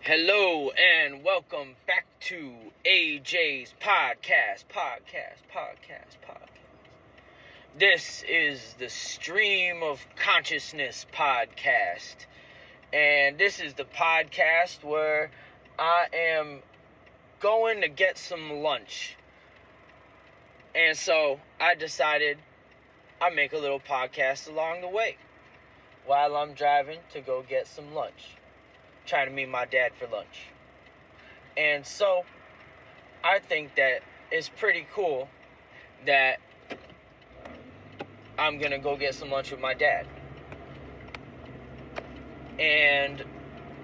Hello and welcome back to AJ's podcast. This is the Stream of Consciousness podcast. And this is the podcast where I am going to get some lunch. And so I decided I'd make a little podcast along the way while I'm driving to go get some lunch. Trying to meet my dad for lunch. And so I think that it's pretty cool that I'm gonna go get some lunch with my dad. And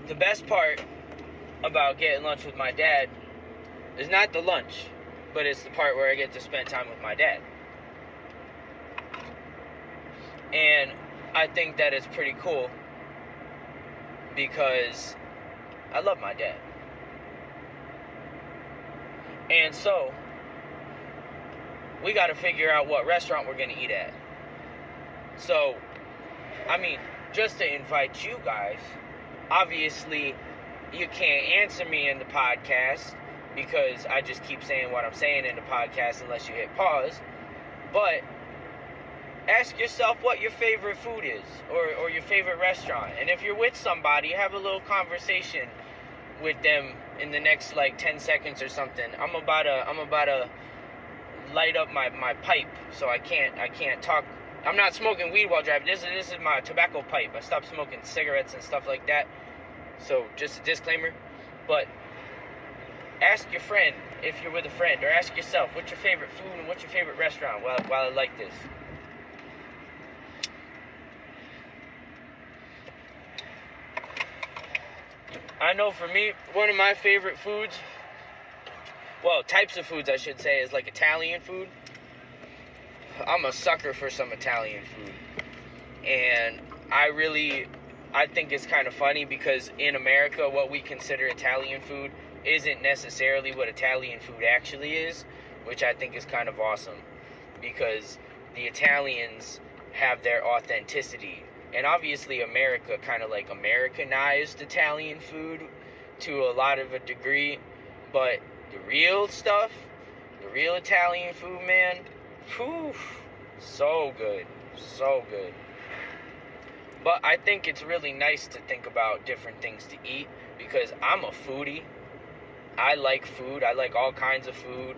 the best part about getting lunch with my dad is not the lunch, but it's the part where I get to spend time with my dad. And I think that it's pretty cool because I love my dad. And so we got to figure out what restaurant we're going to eat at. So, just to invite you guys, obviously you can't answer me in the podcast because I just keep saying what I'm saying in the podcast unless you hit pause. But ask yourself what your favorite food is or your favorite restaurant. And if you're with somebody, have a little conversation with them in the next 10 seconds or something. I'm about to light up my pipe, so I can't talk. I'm not smoking weed while driving. This is my tobacco pipe. I stopped smoking cigarettes and stuff like that. So just a disclaimer. But ask your friend if you're with a friend, or ask yourself what's your favorite food and what's your favorite restaurant while I like this. I know for me, one of my favorite foods, types of foods I should say, is Italian food. I'm a sucker for some Italian food. And I think it's kind of funny because in America, what we consider Italian food isn't necessarily what Italian food actually is, which I think is kind of awesome because the Italians have their authenticity. And obviously America kind of Americanized Italian food to a lot of a degree. But the real stuff, the real Italian food, man, whew, so good. But I think it's really nice to think about different things to eat because I'm a foodie. I like food. I like all kinds of food.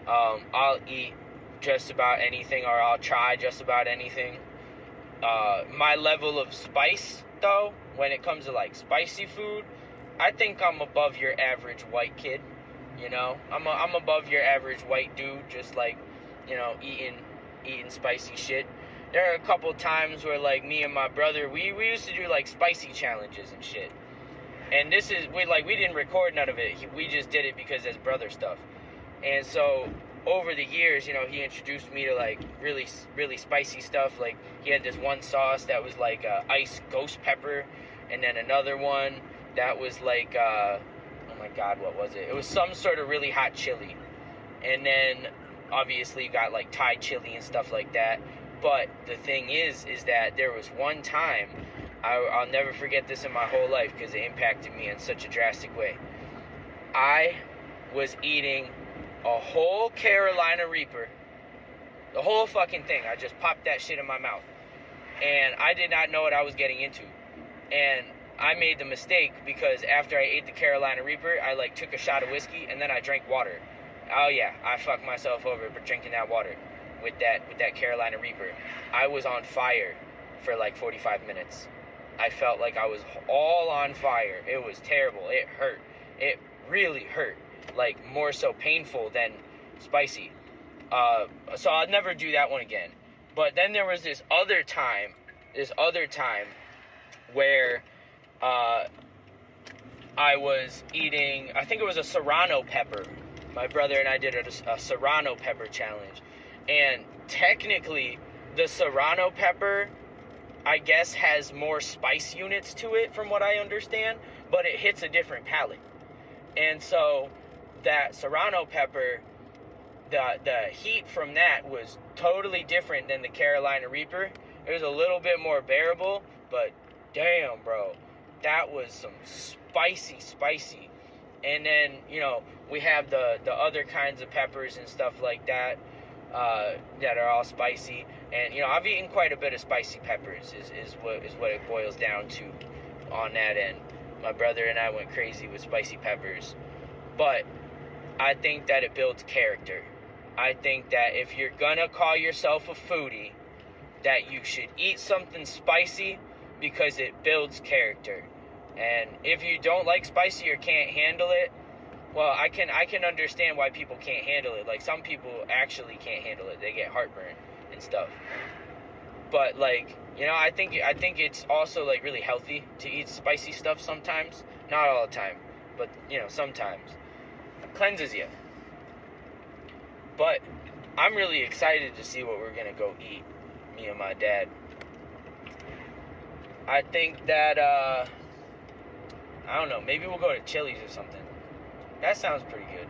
I'll eat just about anything, or I'll try just about anything. My level of spice, though, when it comes to spicy food, I think I'm above your average white kid. I'm above your average white dude, just eating spicy shit. There are a couple times where me and my brother, we used to do spicy challenges and shit. And this is we didn't record none of it. We just did it because it's brother stuff. And so over the years, he introduced me to really, really spicy stuff. He had this one sauce that was iced ghost pepper, and then another one that was oh my god, what was it? It was some sort of really hot chili. And then obviously you got Thai chili and stuff like that. But the thing is that there was one time, I'll never forget this in my whole life because it impacted me in such a drastic way. I was eating a whole Carolina Reaper, the whole fucking thing. I just popped that shit in my mouth, and I did not know what I was getting into. And I made the mistake because after I ate the Carolina Reaper, I took a shot of whiskey and then I drank water. Oh yeah, I fucked myself over for drinking that water with that Carolina Reaper. I was on fire for 45 minutes. I felt like I was all on fire. It was terrible. It hurt. It really hurt. More so painful than spicy. So I'll never do that one again. But then there was this other time where I was eating, I think it was a serrano pepper. My brother and I did a serrano pepper challenge. And technically, the serrano pepper, I guess, has more spice units to it from what I understand, but it hits a different palate. And so that serrano pepper, the heat from that was totally different than the Carolina Reaper. It was a little bit more bearable, but damn, bro, that was some spicy. And then, you know, we have the other kinds of peppers and stuff like that that are all spicy. And, you know, I've eaten quite a bit of spicy peppers is what it boils down to on that end. My brother and I went crazy with spicy peppers. But I think that it builds character. I think that if you're gonna call yourself a foodie, that you should eat something spicy because it builds character. And if you don't like spicy or can't handle it, well, I can understand why people can't handle it. Like, some people actually can't handle it. They get heartburn and stuff. But, like, you know, I think it's also, like, really healthy to eat spicy stuff sometimes. Not all the time, but, you know, sometimes. It cleanses you. But I'm really excited to see what we're going to go eat, me and my dad. I think that, I don't know, maybe we'll go to Chili's or something. That sounds pretty good.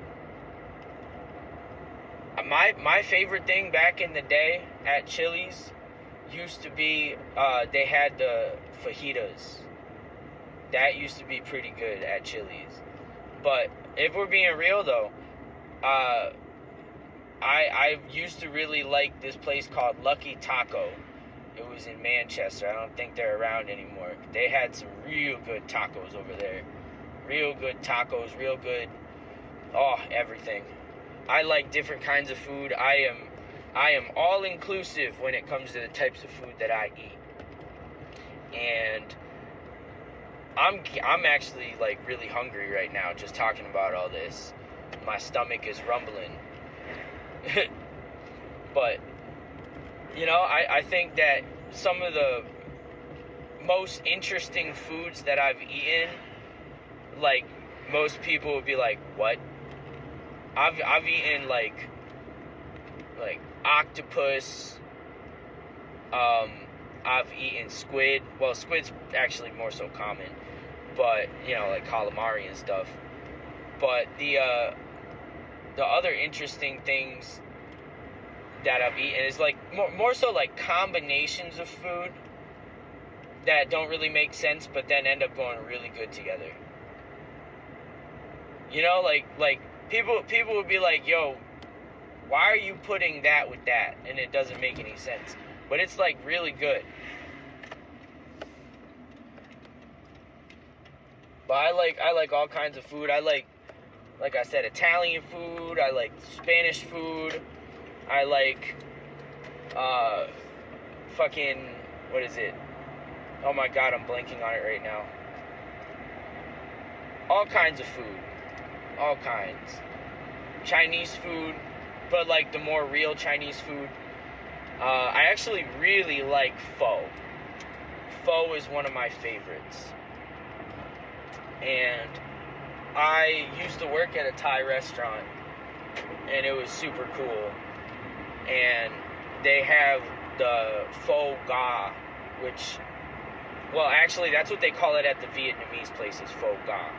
My favorite thing back in the day at Chili's used to be, they had the fajitas. That used to be pretty good at Chili's. But if we're being real, though, I used to really like this place called Lucky Taco. It was in Manchester. I don't think they're around anymore. They had some real good tacos over there. Real good tacos, real good, everything. I like different kinds of food. I am all inclusive when it comes to the types of food that I eat. And I'm actually, like, really hungry right now just talking about all this. My stomach is rumbling. But, you know, I think that some of the most interesting foods that I've eaten, like, most people would be like, what? I've eaten, like octopus. I've eaten squid. Well, squid's actually more so common. But, you know, like calamari and stuff. But the other interesting things that I've eaten is, like, more so like combinations of food that don't really make sense, but then end up going really good together. You know, like people would be like, yo, why are you putting that with that? And it doesn't make any sense. But it's, like, really good. But I like all kinds of food. I like I said, Italian food. I like Spanish food. I like, what is it? Oh my God, I'm blanking on it right now. All kinds of food. All kinds. Chinese food, but, like, the more real Chinese food. I actually really like pho. Pho is one of my favorites. And I used to work at a Thai restaurant, and it was super cool. And they have the pho ga, which, well, actually, that's what they call it at the Vietnamese places, pho ga.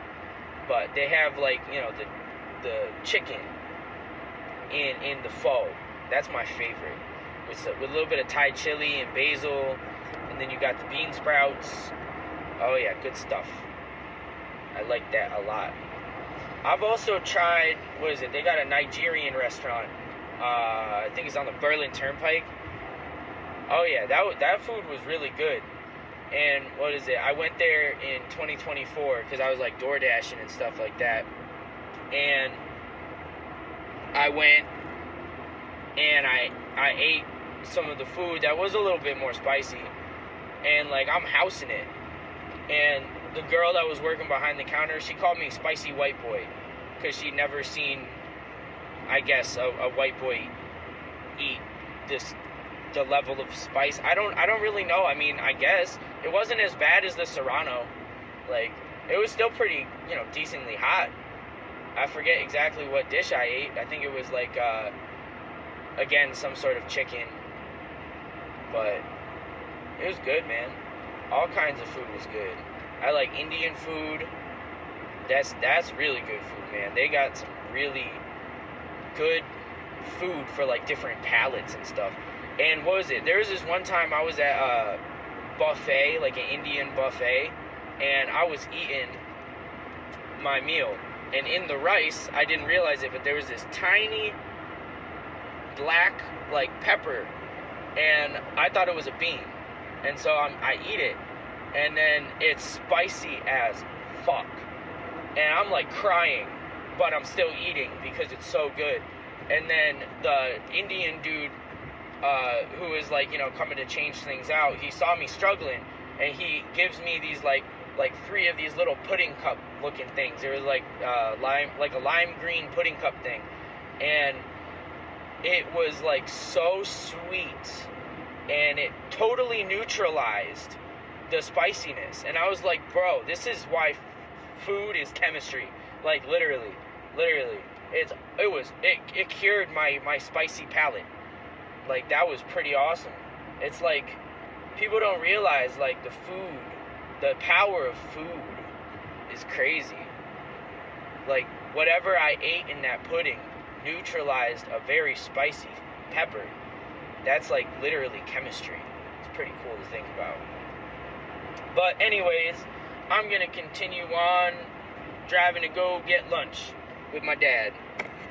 But they have, like, you know, the chicken in the pho. That's my favorite. With a little bit of Thai chili and basil, and then you got the bean sprouts. Oh yeah, good stuff. I like that a lot. I've also tried, what is it? They got a Nigerian restaurant. I think it's on the Berlin Turnpike. Oh yeah, that food was really good. And what is it? I went there in 2024 because I was, like, door dashing and stuff like that. And I went and I ate some of the food that was a little bit more spicy. And, like, I'm housing it. And the girl that was working behind the counter, she called me spicy white boy because she'd never seen, I guess, a white boy eat the level of spice. I don't really know. I mean, I guess it wasn't as bad as the Serrano. Like, it was still pretty, you know, decently hot. I forget exactly what dish I ate. I think it was, like, again, some sort of chicken. But it was good, man. All kinds of food was good. I like Indian food. That's really good food, man. They got some really good food for, like, different palates and stuff. And what was it? There was this one time I was at a buffet, like an Indian buffet, and I was eating, my meal. And in the rice, I didn't realize it, but there was this tiny black, like, pepper. And I thought it was a bean. And so I eat it. And then it's spicy as fuck. And I'm, like, crying. But I'm still eating because it's so good. And then the Indian dude, who is, like, you know, coming to change things out, he saw me struggling, and he gives me these, like 3 of these little pudding cup looking things. There was, like, a lime green pudding cup thing. And it was, like, so sweet, and it totally neutralized the spiciness. And I was like, bro, this is why food is chemistry. Like, literally. It cured my spicy palate. Like, that was pretty awesome. It's like, people don't realize, like, the power of food is crazy. Like, whatever I ate in that pudding neutralized a very spicy pepper. That's, like, literally chemistry. It's pretty cool to think about. But anyways, I'm gonna continue on driving to go get lunch with my dad.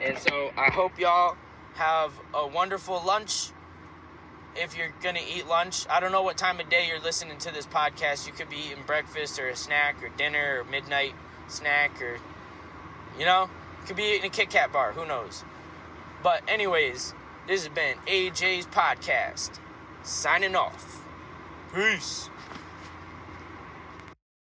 And so I hope y'all have a wonderful lunch. If you're gonna eat lunch, I don't know what time of day you're listening to this podcast. You could be eating breakfast or a snack or dinner or midnight snack, or, you know, you could be eating a Kit Kat bar, who knows. But anyways, this has been AJ's podcast, signing off. Peace.